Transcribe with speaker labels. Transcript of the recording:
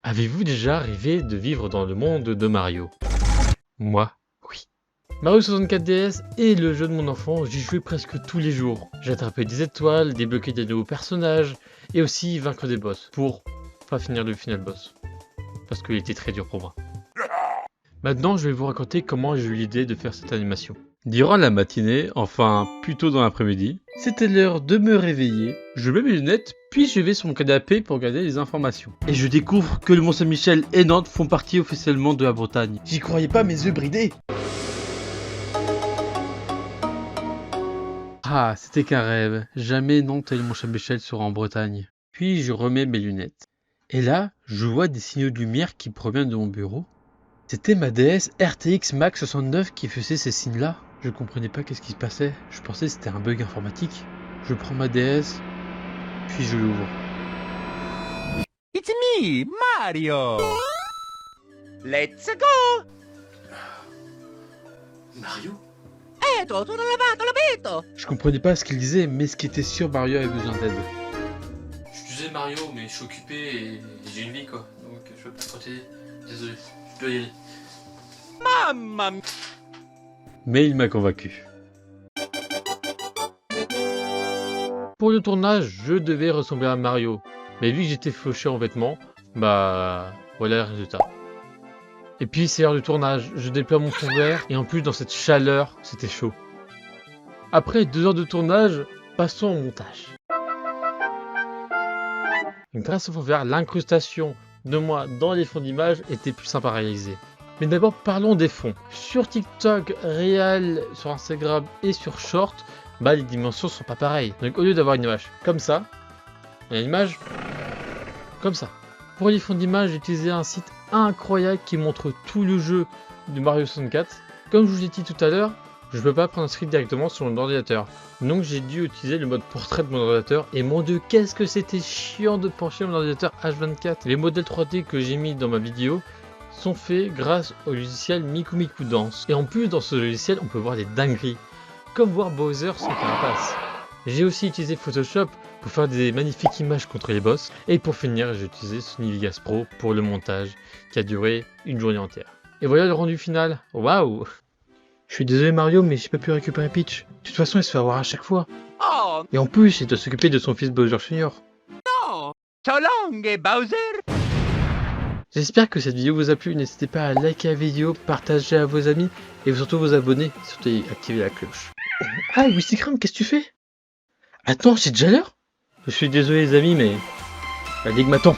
Speaker 1: Avez-vous déjà rêvé de vivre dans le monde de Mario? Moi, oui. Mario 64 DS est le jeu de mon enfance, j'y jouais presque tous les jours. J'attrapais des étoiles, débloquer des nouveaux personnages, et aussi vaincre des boss, pour pas finir le final boss. Parce qu'il était très dur pour moi. Maintenant, je vais vous raconter comment j'ai eu l'idée de faire cette animation. Durant la matinée, enfin plutôt dans l'après-midi, c'était l'heure de me réveiller. Je mets mes lunettes, puis je vais sur mon canapé pour regarder les informations. Et je découvre que le Mont-Saint-Michel et Nantes font partie officiellement de la Bretagne. J'y croyais pas, mes yeux bridés. Ah, c'était qu'un rêve. Jamais Nantes et le Mont-Saint-Michel sera en Bretagne. Puis je remets mes lunettes. Et là, je vois des signaux de lumière qui proviennent de mon bureau. C'était ma DS RTX Max 69 qui faisait ces signes-là. Je comprenais pas qu'est-ce qui se passait. Je pensais que c'était un bug informatique. Je prends ma DS, puis je l'ouvre.
Speaker 2: It's me, Mario! Let's go!
Speaker 3: Mario?
Speaker 2: Eto, tutto lavato, l'abito!
Speaker 1: Je comprenais pas ce qu'il disait, mais ce qui était sûr, Mario avait besoin d'aide.
Speaker 3: Je disais Mario, mais je suis occupé et j'ai une vie quoi. Donc je peux pas trop t'aider. Désolé, je peux y aller.
Speaker 2: Mamma mia!
Speaker 1: Mais il m'a convaincu. Pour le tournage, je devais ressembler à Mario. Mais vu que j'étais fauché en vêtements, bah voilà le résultat. Et puis c'est l'heure du tournage, je déploie mon fond vert et en plus dans cette chaleur, c'était chaud. Après 2 heures de tournage, passons au montage. Grâce au fond vert, l'incrustation de moi dans les fonds d'image était plus sympa à réaliser. Mais d'abord parlons des fonds. Sur TikTok, Real, sur Instagram et sur Short, bah les dimensions sont pas pareilles. Donc au lieu d'avoir une image comme ça, il y a une image comme ça. Pour les fonds d'image, j'ai utilisé un site incroyable qui montre tout le jeu de Mario 64. Comme je vous l'ai dit tout à l'heure, je ne peux pas prendre un script directement sur mon ordinateur. Donc j'ai dû utiliser le mode portrait de mon ordinateur. Et mon dieu, qu'est-ce que c'était chiant de pencher mon ordinateur H24. Les modèles 3D que j'ai mis dans ma vidéo sont faits grâce au logiciel Miku Miku Dance. Et en plus, dans ce logiciel, on peut voir des dingueries. Comme voir Bowser sans carapace. J'ai aussi utilisé Photoshop pour faire des magnifiques images contre les boss. Et pour finir, j'ai utilisé Sony Vegas Pro pour le montage qui a duré une journée entière. Et voilà le rendu final. Waouh! Je suis désolé Mario, mais j'ai pas pu récupérer Peach. De toute façon, il se fait avoir à chaque fois.
Speaker 2: Oh
Speaker 1: Et en plus, il doit s'occuper de son fils Bowser Jr.
Speaker 2: no! So long, Bowser!
Speaker 1: J'espère que cette vidéo vous a plu. N'hésitez pas à liker la vidéo, partager à vos amis et surtout vous abonner. Surtout activer la cloche. Ah, Wistikram, qu'est-ce que tu fais? Attends, c'est déjà l'heure? Je suis désolé les amis, mais la Ligue m'attend.